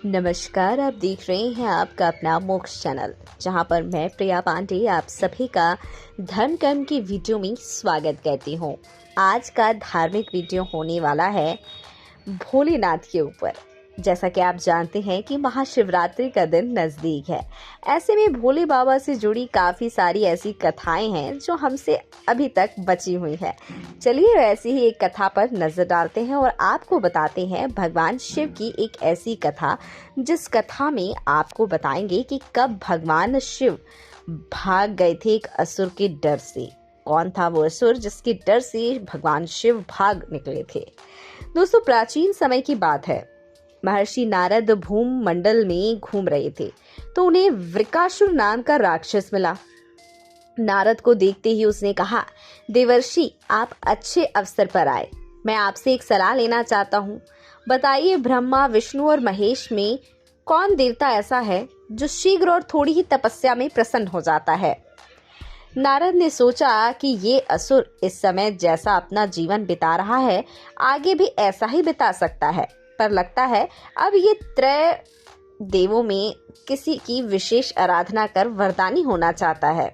नमस्कार। आप देख रहे हैं आपका अपना मोक्ष चैनल, जहां पर मैं प्रिया पांडे आप सभी का धर्म कर्म की वीडियो में स्वागत करती हूं। आज का धार्मिक वीडियो होने वाला है भोलेनाथ के ऊपर। जैसा कि आप जानते हैं कि महाशिवरात्रि का दिन नज़दीक है। ऐसे में भोले बाबा से जुड़ी काफ़ी सारी ऐसी कथाएं हैं जो हमसे अभी तक बची हुई है। चलिए ऐसी ही एक कथा पर नज़र डालते हैं और आपको बताते हैं भगवान शिव की एक ऐसी कथा, जिस कथा में आपको बताएंगे कि कब भगवान शिव भाग गए थे एक असुर के डर से। कौन था वो असुर जिसके डर से भगवान शिव भाग निकले थे? दोस्तों, प्राचीन समय की बात है। महर्षि नारद भूम मंडल में घूम रहे थे तो उन्हें वृकासुर नाम का राक्षस मिला। नारद को देखते ही उसने कहा, देवर्षि, आप अच्छे अवसर पर आए। मैं आपसे एक सलाह लेना चाहता हूँ। बताइए, ब्रह्मा, विष्णु और महेश में कौन देवता ऐसा है जो शीघ्र और थोड़ी ही तपस्या में प्रसन्न हो जाता है? नारद ने सोचा कि ये असुर इस समय जैसा अपना जीवन बिता रहा है, आगे भी ऐसा ही बिता सकता है, पर लगता है अब ये त्रय देवों में किसी की विशेष आराधना कर वरदानी होना चाहता है।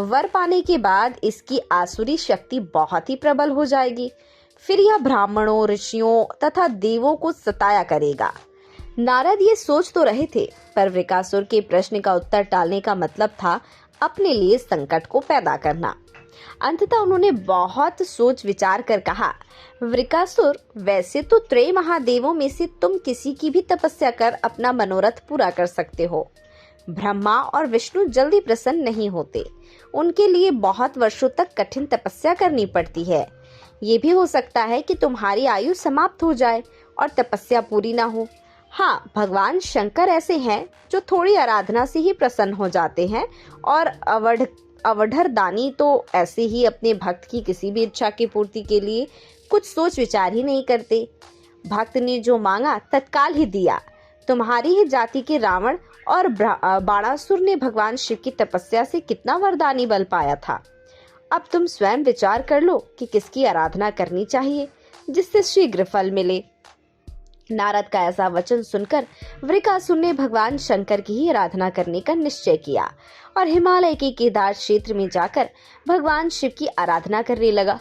वर पाने के बाद इसकी आसुरी शक्ति बहुत ही प्रबल हो जाएगी। फिर यह ब्राह्मणों, ऋषियों तथा देवों को सताया करेगा। नारद ये सोच तो रहे थे, पर वृकासुर के प्रश्न का उत्तर टालने का मतलब था अपने लिए संकट को पैदा करना। अंततः उन्होंने बहुत सोच विचार कर कहा, वृकासुर, वैसे तो त्रय महादेवों में से तुम किसी की भी तपस्या कर अपना मनोरथ पूरा कर सकते हो। ब्रह्मा और विष्णु जल्दी प्रसन्न नहीं होते, उनके लिए बहुत वर्षों तक कठिन तपस्या करनी पड़ती है। ये भी हो सकता है कि तुम्हारी आयु समाप्त हो जाए और तपस्या पूरी ना हो। हाँ, भगवान शंकर ऐसे हैं जो थोड़ी आराधना से ही प्रसन्न हो जाते हैं, और अवधर दानी तो ऐसे ही अपने भक्त की किसी भी इच्छा की पूर्ति के लिए कुछ सोच विचार ही नहीं करते। भक्त ने जो मांगा तत्काल ही दिया। तुम्हारी ही जाति के रावण और बाणासुर ने भगवान शिव की तपस्या से कितना वरदानी बल पाया था। अब तुम स्वयं विचार कर लो कि किसकी आराधना करनी चाहिए जिससे शीघ्र फल मिले। नारद का ऐसा वचन सुनकर वृकासुर ने भगवान शंकर की ही आराधना करने का निश्चय किया और हिमालय के केदार क्षेत्र में जाकर भगवान शिव की आराधना करने लगा।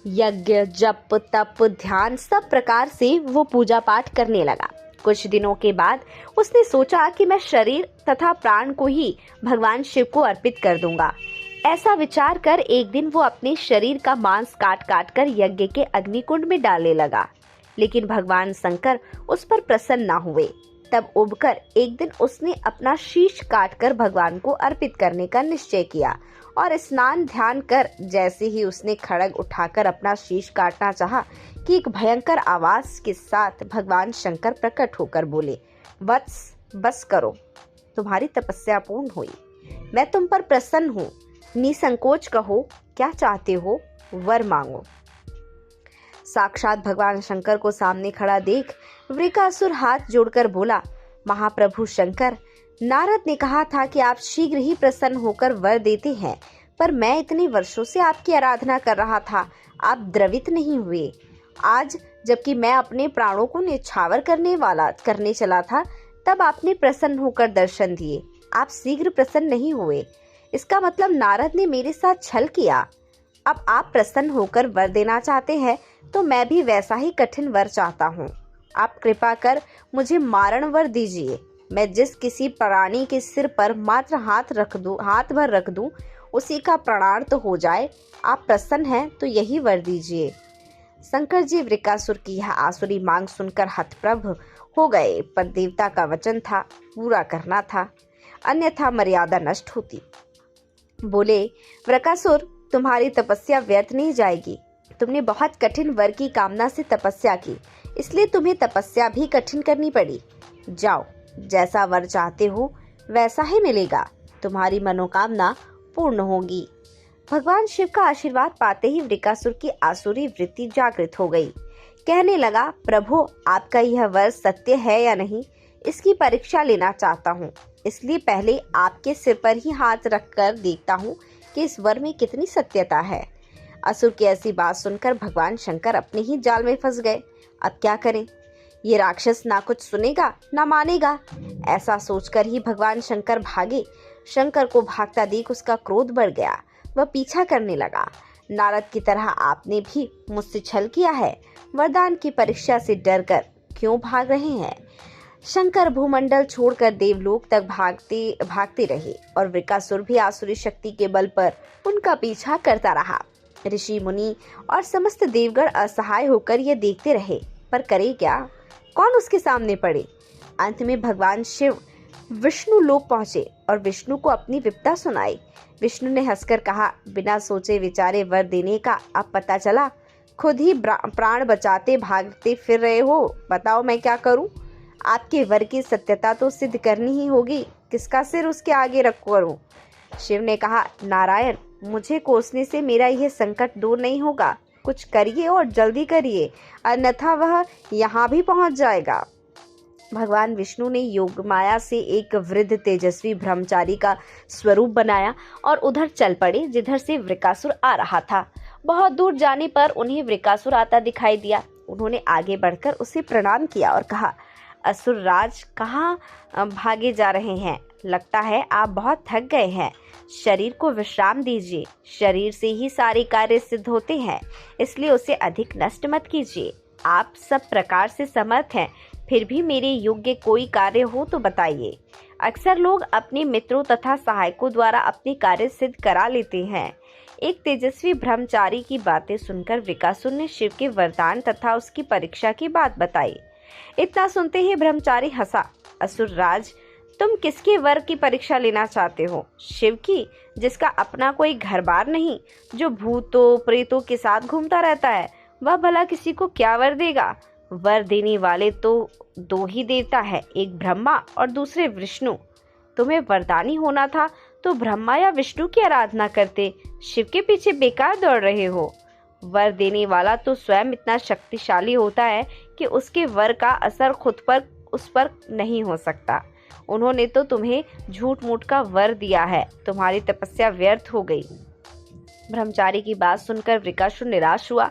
यज्ञ, जप, तप, ध्यान सब प्रकार से वो पूजा पाठ करने लगा। कुछ दिनों के बाद उसने सोचा कि मैं शरीर तथा प्राण को ही भगवान शिव को अर्पित कर दूंगा। ऐसा विचार कर एक दिन वो अपने शरीर का मांस काट काट कर यज्ञ के अग्निकुंड में डालने लगा, लेकिन भगवान शंकर उस पर प्रसन्न न हुए। तब उबकर एक दिन उसने अपना शीश काटकर भगवान को अर्पित करने का निश्चय किया और स्नान ध्यान कर जैसे ही उसने खड्ग उठाकर अपना शीश काटना चाहा कि एक भयंकर आवाज के साथ भगवान शंकर प्रकट होकर बोले, वत्स, बस करो, तुम्हारी तपस्या पूर्ण हुई। मैं तुम पर प्रसन्न हूँ। निसंकोच कहो, क्या चाहते हो, वर मांगो। साक्षात भगवान शंकर को सामने खड़ा देख वृकासुर हाथ जोड़कर बोला, महाप्रभु शंकर, नारद ने कहा था कि आप शीघ्र ही प्रसन्न होकर वर देते हैं, पर मैं इतने वर्षों से आपकी आराधना कर रहा था, आप द्रवित नहीं हुए। आज जबकि मैं अपने प्राणों को न्यौछावर करने चला था, तब आपने प्रसन्न होकर दर्शन दिए। आप शीघ्र प्रसन्न नहीं हुए, इसका मतलब नारद ने मेरे साथ छल किया। अब आप प्रसन्न होकर वर देना चाहते हैं तो मैं भी वैसा ही कठिन वर चाहता हूँ। आप कृपा कर मुझे मारण वर दीजिए। मैं जिस किसी प्राणी के सिर पर मात्र हाथ भर रख दूं, उसी का प्राणार्थ हो जाए। आप प्रसन्न हैं तो यही वर दीजिए। शंकर जी वृकासुर की यह आसुरी मांग सुनकर हतप्रभ हो गए, पर देवता का वचन था, पूरा करना था, अन्यथा मर्यादा नष्ट होती। बोले, वृकासुर, तुम्हारी तपस्या व्यर्थ नहीं जाएगी। तुमने बहुत कठिन वर की कामना से तपस्या की, इसलिए तुम्हें तपस्या भी कठिन करनी पड़ी। जाओ, जैसा वर चाहते हो वैसा ही मिलेगा, तुम्हारी मनोकामना पूर्ण होगी। भगवान शिव का आशीर्वाद पाते ही वृकासुर की आसुरी वृत्ति जागृत हो गई। कहने लगा, प्रभु, आपका यह वर सत्य है या नहीं, इसकी परीक्षा लेना चाहता हूँ, इसलिए पहले आपके सिर पर ही हाथ रखकर देखता हूँ कि इस वर में कितनी सत्यता है। असुर की ऐसी बात सुनकर भगवान शंकर अपने ही जाल में फंस गए। अब क्या करें? ये राक्षस ना कुछ सुनेगा ना मानेगा। ऐसा सोचकर ही भगवान शंकर भागे। शंकर को भागता देख उसका क्रोध बढ़ गया। वह पीछा करने लगा। नारद की तरह आपने भी मुझसे छल किया है। वरदान की परीक्षा से डरकर क्यों भाग रहे हैं? शंकर भूमंडल छोड़कर देवलोक तक भागते रहे और वृकासुर भी आसुरी शक्ति के बल पर उनका पीछा करता रहा। ऋषि मुनि और समस्त देवगण असहाय होकर यह देखते रहे, पर करे क्या? कौन उसके सामने पड़े? अंत में भगवान शिव विष्णु लोक पहुंचे और विष्णु को अपनी विपदा सुनाई। विष्णु ने हंसकर कहा, बिना सोचे विचारे वर देने का अब पता चला। खुद ही प्राण बचाते भागते फिर रहे हो। बताओ मैं क्या करूं? आपके वर की सत्यता तो सिद्ध करनी ही होगी। किसका सिर उसके आगे रख करूं? शिव ने कहा, नारायण, मुझे कोसने से मेरा यह संकट दूर नहीं होगा। कुछ करिए और जल्दी करिए, अन्यथा वह यहाँ भी पहुँच जाएगा। भगवान विष्णु ने योग माया से एक वृद्ध तेजस्वी ब्रह्मचारी का स्वरूप बनाया और उधर चल पड़े जिधर से वृकासुर आ रहा था। बहुत दूर जाने पर उन्हें वृकासुर आता दिखाई दिया। उन्होंने आगे बढ़कर उसे प्रणाम किया और कहा, असुर राज, कहाँ भागे जा रहे हैं? लगता है आप बहुत थक गए हैं। शरीर को विश्राम दीजिए। शरीर से ही सारे कार्य सिद्ध होते हैं, इसलिए उसे अधिक नष्ट मत कीजिए। आप सब प्रकार से समर्थ हैं, फिर भी मेरे योग्य कोई कार्य हो तो बताइए। अक्सर लोग अपने मित्रों तथा सहायकों द्वारा अपने कार्य सिद्ध करा लेते हैं। एक तेजस्वी ब्रह्मचारी की बातें सुनकर वृकासुर ने शिव के वरदान तथा उसकी परीक्षा की बात बताई। इतना सुनते ही ब्रह्मचारी हंसा। असुर राज, तुम किसके वर की परीक्षा लेना चाहते हो? शिव की, जिसका अपना कोई घर बार नहीं, जो भूतों प्रेतों के साथ घूमता रहता है, वह भला किसी को क्या वर देगा? वर देने वाले तो दो ही देवता है, एक ब्रह्मा और दूसरे विष्णु। तुम्हें वरदानी होना था तो ब्रह्मा या विष्णु की आराधना करते। शिव के पीछे बेकार दौड़ रहे हो। वर देने वाला तो स्वयं इतना शक्तिशाली होता है कि उसके वर का असर खुद पर उस पर नहीं हो सकता। उन्होंने तो तुम्हें झूठ मूठ का वर दिया है। तुम्हारी तपस्या व्यर्थ हो गई। ब्रह्मचारी की बात सुनकर वृकासुर निराश हुआ।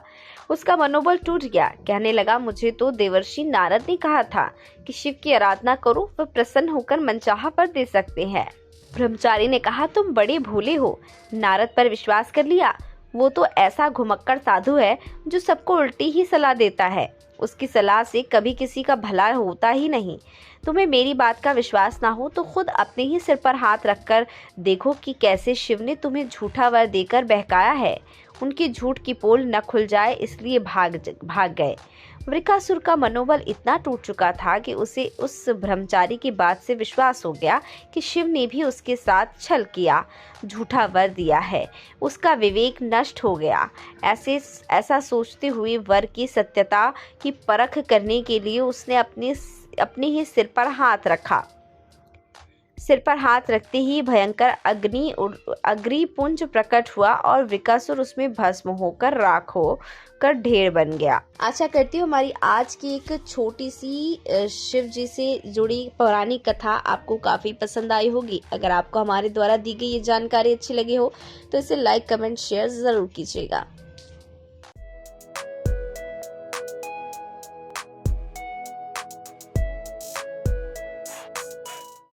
उसका मनोबल टूट गया। कहने लगा, मुझे तो देवर्षि नारद ने कहा था कि शिव की आराधना करो, वह प्रसन्न होकर मनचाहा वर दे सकते हैं। ब्रह्मचारी ने कहा, तुम बड़े भोले हो। नारद पर विश्वास कर लिया। वो तो ऐसा घुमक्कड़ साधु है जो सबको उल्टी ही सलाह देता है। उसकी सलाह से कभी किसी का भला होता ही नहीं। तुम्हें मेरी बात का विश्वास ना हो तो खुद अपने ही सिर पर हाथ रखकर देखो कि कैसे शिव ने तुम्हें झूठा वर देकर बहकाया है। उनकी झूठ की पोल न खुल जाए इसलिए भाग गए। वृकासुर का मनोबल इतना टूट चुका था कि उसे उस ब्रह्मचारी की बात से विश्वास हो गया कि शिव ने भी उसके साथ छल किया, झूठा वर दिया है। उसका विवेक नष्ट हो गया। ऐसा सोचते हुए वर की सत्यता की परख करने के लिए उसने अपने ही सिर पर हाथ रखा। सिर पर हाथ रखते ही भयंकर अग्निपुंज प्रकट हुआ और वृकासुर उसमें भस्म होकर राख होकर ढेर बन गया। आशा करती हूँ हमारी आज की एक छोटी सी शिव जी से जुड़ी पौराणिक कथा आपको काफ़ी पसंद आई होगी। अगर आपको हमारे द्वारा दी गई ये जानकारी अच्छी लगी हो तो इसे लाइक, कमेंट, शेयर ज़रूर कीजिएगा।